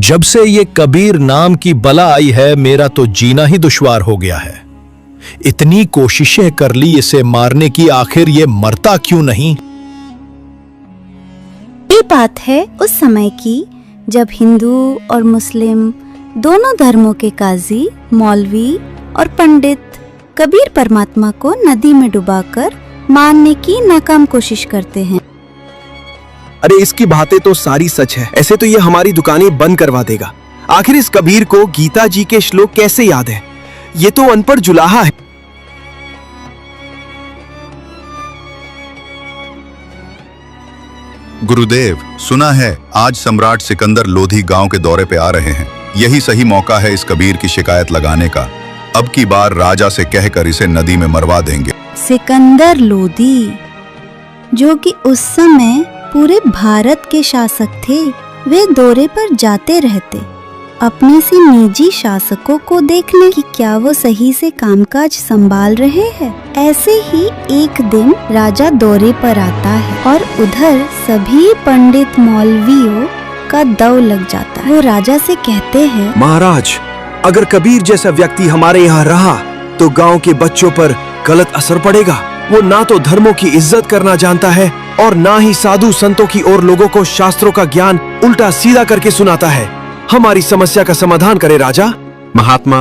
जब से ये कबीर नाम की बला आई है, मेरा तो जीना ही दुश्वार हो गया है। इतनी कोशिशें कर ली इसे मारने की, आखिर ये मरता क्यों नहीं? ये बात है उस समय की जब हिंदू और मुस्लिम दोनों धर्मों के काजी, मौलवी और पंडित कबीर परमात्मा को नदी में डुबाकर मारने की नाकाम कोशिश करते हैं। अरे इसकी बातें तो सारी सच है। ऐसे तो ये हमारी दुकानें बंद करवा देगा। आखिर इस कबीर को गीता जी के श्लोक कैसे याद है? ये तो अनपढ़ जुलाहा है। गुरुदेव, सुना है आज सम्राट सिकंदर लोधी गांव के दौरे पे आ रहे हैं। यही सही मौका है इस कबीर की शिकायत लगाने का। अब की बार राजा से कहकर इसे नदी में मरवा देंगे। सिकंदर लोधी, जो कि उस समय पूरे भारत के शासक थे, वे दौरे पर जाते रहते अपने से निजी शासकों को देखने कि क्या वो सही से कामकाज संभाल रहे हैं। ऐसे ही एक दिन राजा दौरे पर आता है और उधर सभी पंडित मौलवियों का दौर लग जाता है। वो राजा से कहते हैं, महाराज, अगर कबीर जैसा व्यक्ति हमारे यहाँ रहा तो गांव के बच्चों पर गलत असर पड़ेगा। वो ना तो धर्मों की इज्जत करना जानता है और ना ही साधु संतों की और लोगों को शास्त्रों का ज्ञान उल्टा सीधा करके सुनाता है। हमारी समस्या का समाधान करे राजा। महात्मा,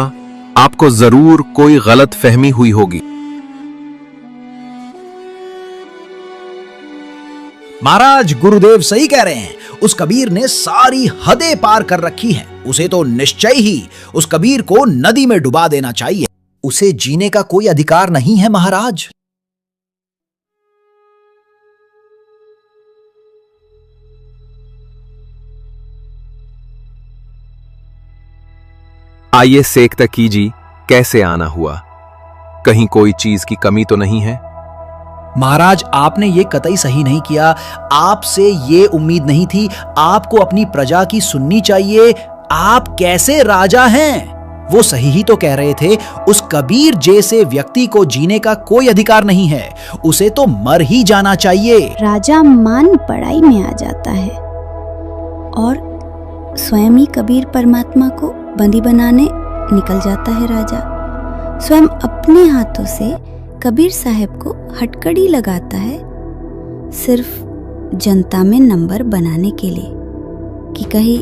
आपको जरूर कोई गलत फहमी हुई होगी। महाराज, गुरुदेव सही कह रहे हैं। उस कबीर ने सारी हदें पार कर रखी हैं। उसे तो निश्चय ही उस कबीर को नदी में डुबा देना चाहिए। उसे जीने का कोई अधिकार नहीं है महाराज। आइए सेक तकी जी, कैसे आना हुआ? कहीं कोई चीज की कमी तो नहीं है? महाराज, आपने ये कतई सही नहीं किया। आपसे ये उम्मीद नहीं थी। आपको अपनी प्रजा की सुननी चाहिए। आप कैसे राजा हैं? वो सही ही तो कह रहे थे। उस कबीर जैसे व्यक्ति को जीने का कोई अधिकार नहीं है। उसे तो मर ही जाना चाहिए। राजा मान पढ़ाई में आ जाता है और स्वयं ही कबीर परमात्मा को बंदी बनाने निकल जाता है। राजा स्वयं अपने हाथों से कबीर साहब को हथकड़ी लगाता है, सिर्फ जनता में नंबर बनाने के लिए कि कहीं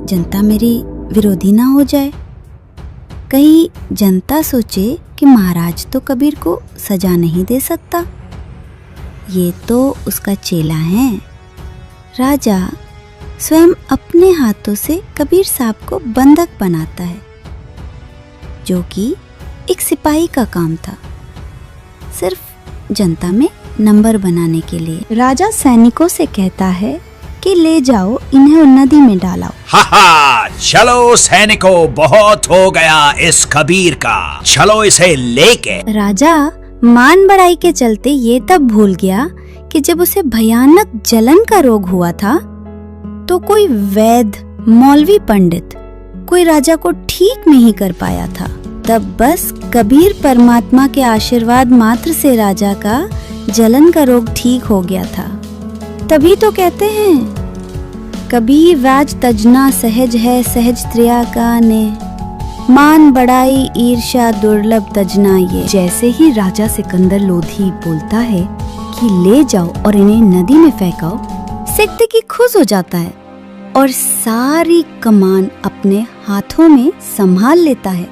जनता मेरी विरोधी ना हो जाए। कहीं जनता सोचे कि महाराज तो कबीर को सजा नहीं दे सकता, ये तो उसका चेला है। राजा स्वयं अपने हाथों से कबीर साहब को बंधक बनाता है, जो कि एक सिपाही का काम था, सिर्फ जनता में नंबर बनाने के लिए। राजा सैनिकों से कहता है कि ले जाओ, इन्हें नदी में डालाओ। हा, चलो सैनिकों, बहुत हो गया इस कबीर का। चलो इसे लेके। राजा मान बढ़ाई के चलते ये तब भूल गया कि जब उसे भयानक जलन का रोग हुआ था तो कोई वैद्य, मौलवी, पंडित कोई राजा को ठीक नहीं कर पाया था। तब बस कबीर परमात्मा के आशीर्वाद मात्र से राजा का जलन का रोग ठीक हो गया था। तभी तो कहते हैं, कबीर राज तजना सहज है, सहज त्रिया का ने मान बढ़ाई ईर्ष्या दुर्लभ तजना ये। जैसे ही राजा सिकंदर लोधी बोलता है कि ले जाओ और इन्हें नदी में फेंकाओ, सिकंदर खुश हो जाता है और सारी कमान अपने हाथों में संभाल लेता है,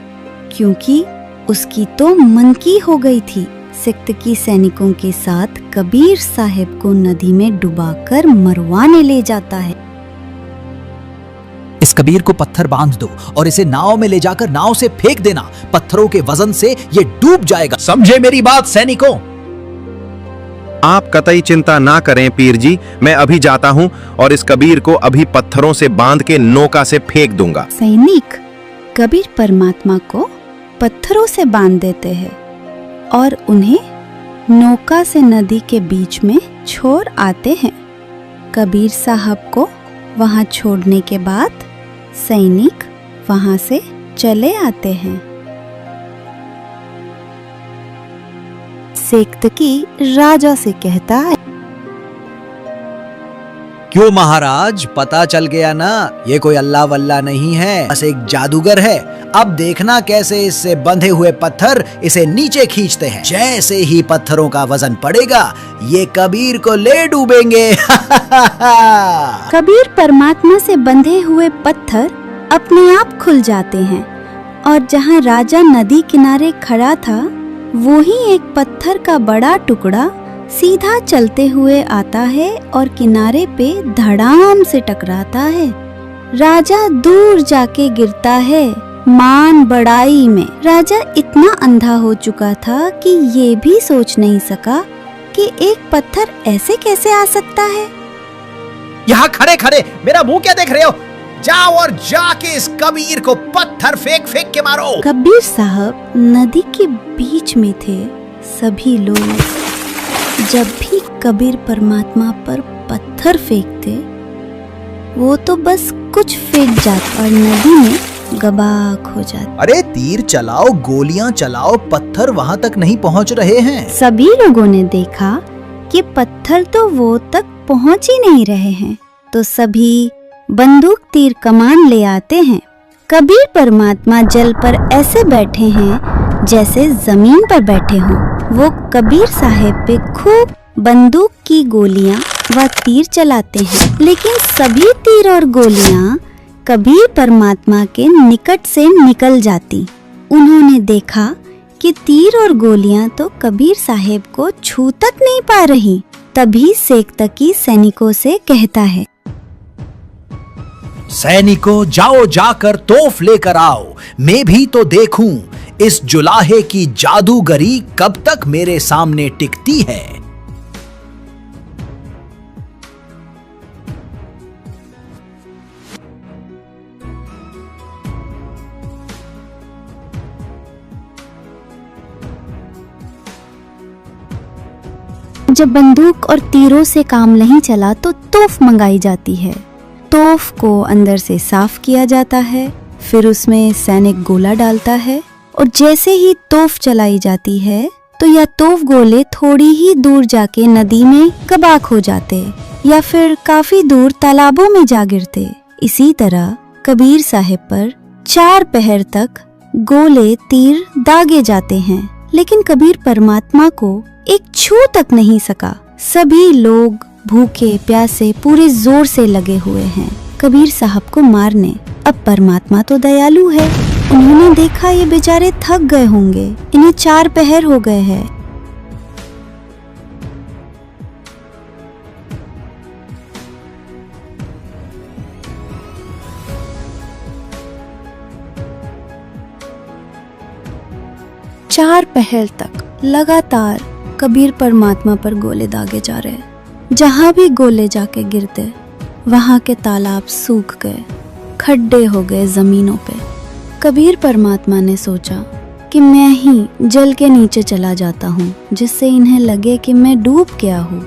क्योंकि उसकी तो मन की हो गई थी सिकंदर सैनिकों के साथ कबीर साहब को नदी में डुबाकर मरवाने ले जाता है। इस कबीर को पत्थर बांध दो और इसे नाव में ले जाकर नाव से फेंक देना। पत्थरों के वजन से ये डूब जाएगा। समझे मेरी बात सैनिकों? आप कतई चिंता ना करें पीर जी, मैं अभी जाता हूँ और इस कबीर को अभी पत्थरों से बांध के नौका से फेंक दूंगा। सैनिक कबीर परमात्मा को पत्थरों से बांध देते हैं और उन्हें नौका से नदी के बीच में छोड़ आते हैं। कबीर साहब को वहां छोड़ने के बाद सैनिक वहां से चले आते हैं। सेक्तकी राजा से कहता है, क्यों महाराज, पता चल गया ना, ये कोई अल्लाह वल्लाह नहीं है, बस एक जादूगर है। अब देखना कैसे इससे बंधे हुए पत्थर इसे नीचे खींचते हैं। जैसे ही पत्थरों का वजन पड़ेगा, ये कबीर को ले डूबेंगे। कबीर परमात्मा से बंधे हुए पत्थर अपने आप खुल जाते हैं और जहाँ राजा नदी किनारे खड़ा था, वो ही एक पत्थर का बड़ा टुकड़ा सीधा चलते हुए आता है और किनारे पे धड़ाम से टकराता है। राजा दूर जाके गिरता है मान बढ़ाई में। राजा इतना अंधा हो चुका था कि ये भी सोच नहीं सका कि एक पत्थर ऐसे कैसे आ सकता है। यहाँ खड़े खड़े मेरा मुंह क्या देख रहे हो? जाओ और जाके इस कबीर को पत्थर फेंक फेंक के मारो। कबीर साहब नदी के बीच में थे। सभी लोग जब भी कबीर परमात्मा पर पत्थर फेंकते, वो तो बस कुछ फेंक जाता और नदी में गबाक हो जाता। अरे तीर चलाओ, गोलियां चलाओ, पत्थर वहां तक नहीं पहुंच रहे हैं। सभी लोगों ने देखा कि पत्थर तो वो तक पहुंच ही नहीं रहे हैं, तो सभी बंदूक तीर कमान ले आते हैं। कबीर परमात्मा जल पर ऐसे बैठे हैं जैसे जमीन पर बैठे हों। वो कबीर साहेब पे खूब बंदूक की गोलियां व तीर चलाते हैं, लेकिन सभी तीर और गोलियां कबीर परमात्मा के निकट से निकल जाती। उन्होंने देखा कि तीर और गोलियां तो कबीर साहेब को छू तक नहीं पा रही। तभी सेक्तकी सैनिकों से कहता है, सैनिकों जाओ जाकर तोफ लेकर आओ, मैं भी तो देखूं इस जुलाहे की जादूगरी कब तक मेरे सामने टिकती है। जब बंदूक और तीरों से काम नहीं चला तो तोफ मंगाई जाती है। तोफ को अंदर से साफ किया जाता है, फिर उसमें सैनिक गोला डालता है और जैसे ही तोफ चलाई जाती है तो यह तोफ गोले थोड़ी ही दूर जाके नदी में कबाक हो जाते या फिर काफी दूर तालाबों में जा गिरते। इसी तरह कबीर साहिब पर 4 पहर तक गोले तीर दागे जाते हैं, लेकिन कबीर परमात्मा को एक छू तक नहीं सका। सभी लोग भूखे प्यासे पूरे जोर से लगे हुए हैं कबीर साहब को मारने। अब परमात्मा तो दयालु है, उन्होंने देखा ये बेचारे थक गए होंगे, इन्हें 4 पहर हो गए हैं। चार पहर तक लगातार कबीर परमात्मा पर गोले दागे जा रहे। जहां भी गोले जाके गिरते, वहां के तालाब सूख गए, खड्डे हो गए जमीनों पे। कबीर परमात्मा ने सोचा कि मैं ही जल के नीचे चला जाता हूँ, जिससे इन्हें लगे कि मैं डूब गया हूँ।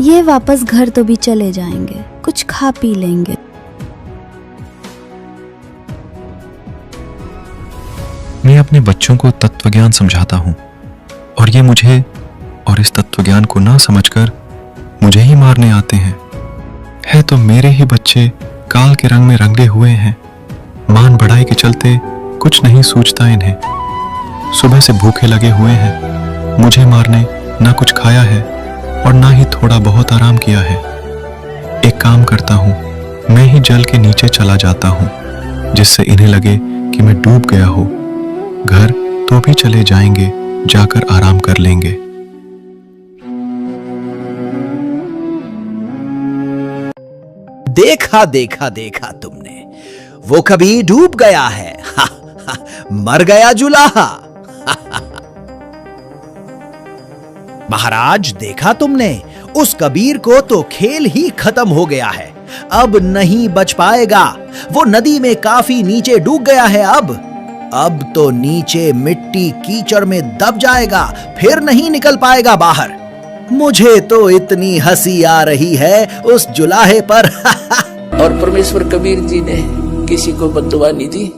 ये वापस घर तो भी चले जाएंगे, कुछ खा पी लेंगे। मैं अपने बच्चों को तत्वज्ञान समझाता हूँ और ये मुझे और इस तत्वज्ञान को ना समझकर मुझे ही मारने आते हैं। है तो मेरे ही बच्चे काल के रंग में रंगे हुए हैं। मान बढ़ाई के चलते कुछ नहीं सूझता इन्हें। सुबह से भूखे लगे हुए हैं, मुझे मारने ना कुछ खाया है और ना ही थोड़ा बहुत आराम किया है। एक काम करता हूँ, मैं ही जल के नीचे चला जाता हूँ, जिससे इन्हें लगे कि मैं डूब गया हूँ। घर तो भी चले जाएंगे, जाकर आराम कर लेंगे। देखा देखा देखा तुमने, वो कभी डूब गया है। मर गया जुलाहा। महाराज देखा तुमने, उस कबीर को तो खेल ही खत्म हो गया है, अब नहीं बच पाएगा। वो नदी में काफी नीचे डूब गया है। अब तो नीचे मिट्टी कीचड़ में दब जाएगा, फिर नहीं निकल पाएगा बाहर। मुझे तो इतनी हंसी आ रही है उस जुलाहे पर। और परमेश्वर कबीर जी ने किसी को बद्दुआ नहीं दी,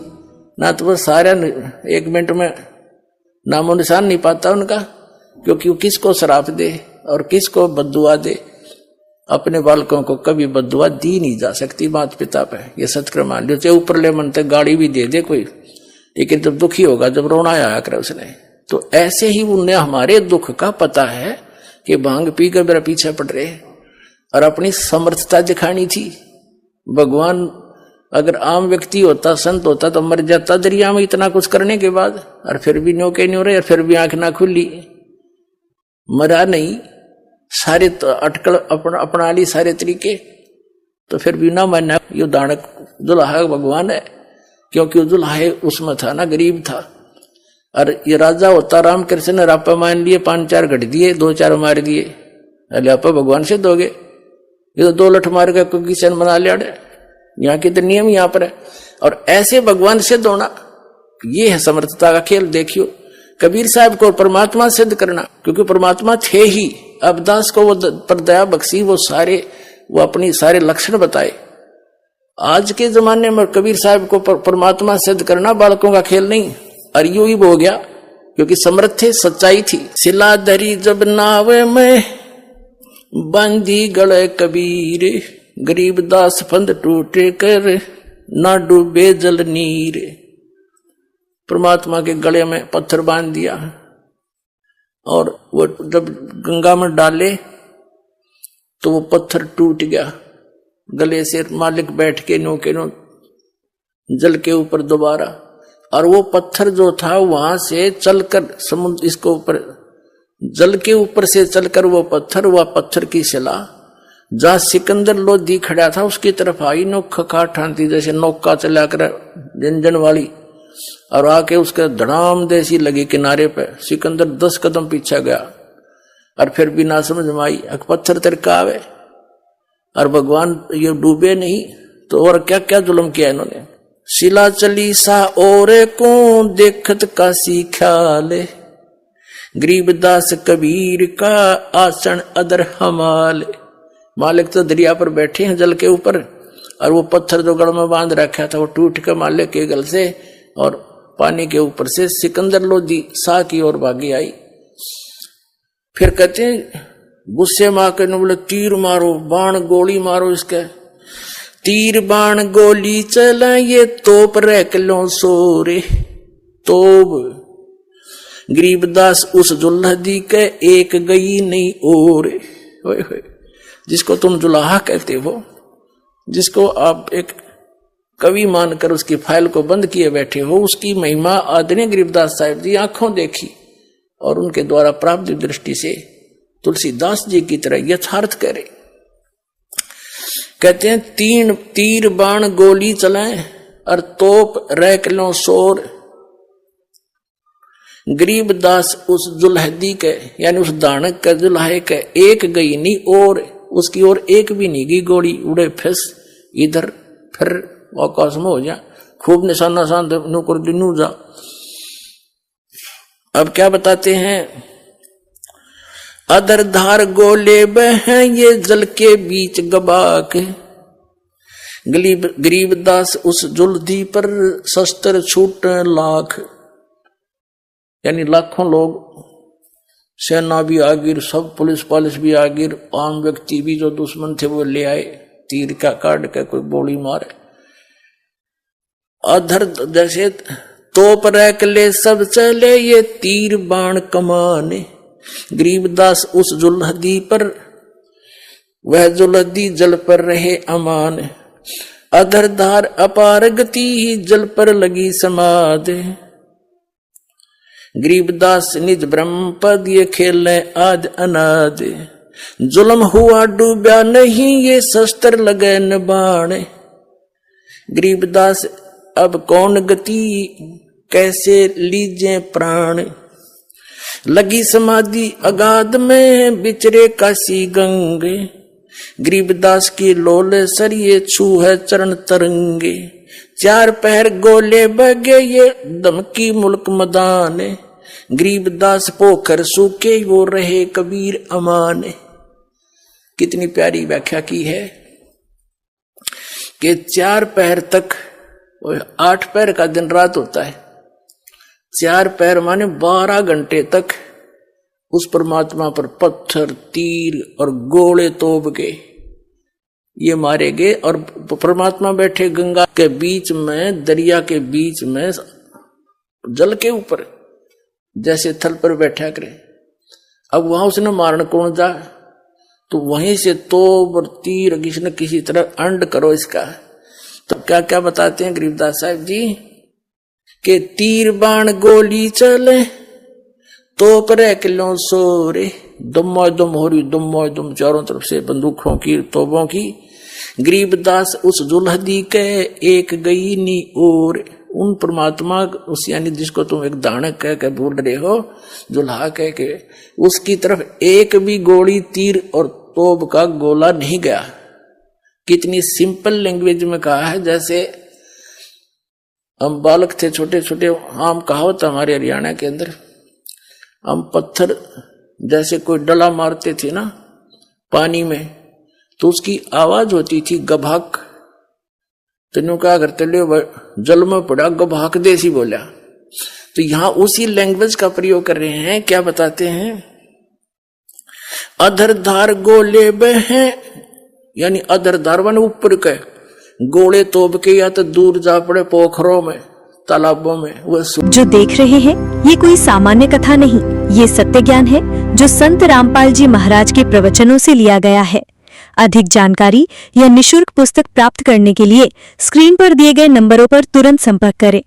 ना तो वो सारा 1 मिनट में नामो निशान नहीं पाता उनका, क्योंकि वो किसको श्राप दे और किसको बद्दुआ दे। अपने बालकों को कभी बद्दुआ दी नहीं जा सकती माता पिता पे, ये सत्क्रम मान लो। चाहे ऊपर ले मन तक गाड़ी भी दे दे कोई, लेकिन जब दुखी होगा, जब रोना आया करे उसने, तो ऐसे ही उन्हें हमारे दुख का पता है कि भांग पी कर मेरा पीछे पड़ रहे और अपनी समर्थता दिखानी थी। भगवान अगर आम व्यक्ति होता, संत होता, तो मर जाता दरिया में इतना कुछ करने के बाद, और फिर भी न्यों के न्यों रहे, और फिर भी आंख ना खुली, मरा नहीं, सारे तो अटकल अपना ली सारे तरीके, तो फिर भी ना मानना। यो दानक दुल्हा भगवान है, क्योंकि दुल्हा उसमें था ना, गरीब था। और ये राजा होता रामकृष्ण ने रापा मान लिए, 5-4 घट दिए, 2-4 मार दिए, अरे आप भगवान से दोगे? ये तो 2 लठ मार के कोई किसान बना लिया, यहाँ के तो नियम यहाँ पर है। और ऐसे भगवान से दोना, ये है समर्थता का खेल। देखियो कबीर साहब को परमात्मा सिद्ध करना, क्योंकि परमात्मा थे ही। अबदास को वो पर दया बख्शी, वो अपनी सारे लक्षण बताए। आज के जमाने में कबीर साहब को परमात्मा सिद्ध करना बालकों का खेल नहीं, और यूं ही हो गया, क्योंकि समर्थ थे, सच्चाई थी। सिला धरी जब नावे में बांधी गले कबीर, गरीब दास फंद टूटे कर ना डूबे जल नीर। परमात्मा के गले में पत्थर बांध दिया, और वो जब गंगा में डाले तो वो पत्थर टूट गया गले से। मालिक बैठ के नो के नो जल के ऊपर दोबारा, और वो पत्थर जो था वहां से चलकर समुद्र, इसको ऊपर जल के ऊपर से चलकर वो पत्थर की शिला जहां सिकंदर लोधी खड़ा था उसकी तरफ आई, नोखा काट ठानती जैसे नौका चला कर जंजन वाली, और आके उसके धड़ाम देसी लगी किनारे पे। सिकंदर 10 कदम पीछे गया, और फिर भी ना समझ में आई, पत्थर तिरका आवे, और भगवान ये डूबे नहीं, तो और क्या क्या जुल्म किया इन्होंने। शिला चली सा और को देखत का ख्याल, गरीबदास कबीर का आसन अदर हमाल। मालिक तो दरिया पर बैठे हैं जल के ऊपर, और वो पत्थर जो गढ़ में बांध रखा था वो टूट कर मालिक के गल से और पानी के ऊपर से सिकंदर लोधी सा की ओर भागी आई। फिर कहते हैं गुस्से में आकर बोले तीर मारो, बाण गोली मारो इसके। तीर बाण गोली चला ये तोप रख लो सोरे, तोप गरीबदास उस जुल्हदी के एक गई नहीं और। जिसको तुम जुलाहा कहते हो, जिसको आप एक कवि मानकर उसकी फाइल को बंद किए बैठे हो, उसकी महिमा आदरणीय गरीबदास साहिब जी आंखों देखी, और उनके द्वारा प्राप्त दृष्टि से तुलसीदास जी की तरह यथार्थ करे। कहते हैं तीर बाण गोली चलाएं और तोप रख लो शोर। गरीबदास उस जुल्हदी के यानी उस दानक के जुल्हे के एक गई नहीं और, उसकी ओर एक भी नहीं गई गोली। उड़े फिस इधर फिर आकाश में हो जा, खूब निशाना शान नौकर दिनू जा। अब क्या बताते हैं, अदर धार गोले बह ये जल के बीच गबाक। गरीबदास उस जुल्दी पर शस्त्र छूट लाख, यानी लाखों लोग, सेना भी आ गिर, सब पुलिस भी आ गिर, आम व्यक्ति भी जो दुश्मन थे वो ले आए, तीर का काट के कोई गोली मारे। अधर जैसे तोप रख ले सब चले ये तीर बाण कमाने। गरीबदास उस जुल्हदी पर, वह जुल्हदी जल पर रहे अमान। अधर धार अपार गति ही जल पर लगी समाध। गरीबदास निज ब्रह्म पद ये खेले आद अनाद। जुल्म हुआ डूबा नहीं ये शस्त्र लगे न बाण। गरीबदास अब कौन गति कैसे लीजे प्राण। लगी समाधि अगाध में बिचरे काशी गंगे। गरीबदास की लोले सरिये छू है चरण तरंगे। चार पहर गोले बगे ये दमकी मुल्क मदान। गरीबदास पोखर सूखे वो रहे कबीर अमान। कितनी प्यारी व्याख्या की है कि 4 पहर तक, 8 पहर का दिन रात होता है, 4 पहर माने 12 घंटे तक उस परमात्मा पर पत्थर तीर और गोले तोप के ये मारे गए और परमात्मा बैठे गंगा के बीच में, दरिया के बीच में, जल के ऊपर जैसे थल पर बैठा करे। अब वहां उसने मारने कौन जा, तो वहीं से तोप और तीर किसी किसी तरह अंड करो इसका। तो क्या क्या बताते हैं गरीबदास साहब जी के तीर बाण गोली चले तोप रे किलो सोरे, दुम दुम हो रही, दुम चारों तरफ से बंदूकों की, तोपों की। गरीबदास उस जुल्हदी के एक गई नी और, उन परमात्मा उस यानी जिसको तुम एक दानक कह के बोल रहे हो, जुल्हा कह के, उसकी तरफ एक भी गोली, तीर और तोप का गोला नहीं गया। कितनी सिंपल लैंग्वेज में कहा है, जैसे हम बालक थे छोटे छोटे, हम कहावत हमारे हरियाणा के अंदर, हम पत्थर जैसे कोई डला मारते थे ना पानी में, तो उसकी आवाज होती थी गभाक। तेनों क्या करते ले जल में पड़ा गभाक देसी बोला। तो यहां उसी लैंग्वेज का प्रयोग कर रहे हैं। क्या बताते हैं, अधरधार गोले बहे, यानी अधरधार वन ऊपर के गोले तोप के या तो दूर जा पड़े पोखरों में, तालाबों में। वह जो देख रहे हैं ये कोई सामान्य कथा नहीं, ये सत्य ज्ञान है जो संत रामपाल जी महाराज के प्रवचनों से लिया गया है। अधिक जानकारी या निशुल्क पुस्तक प्राप्त करने के लिए स्क्रीन पर दिए गए नंबरों पर तुरंत संपर्क करें।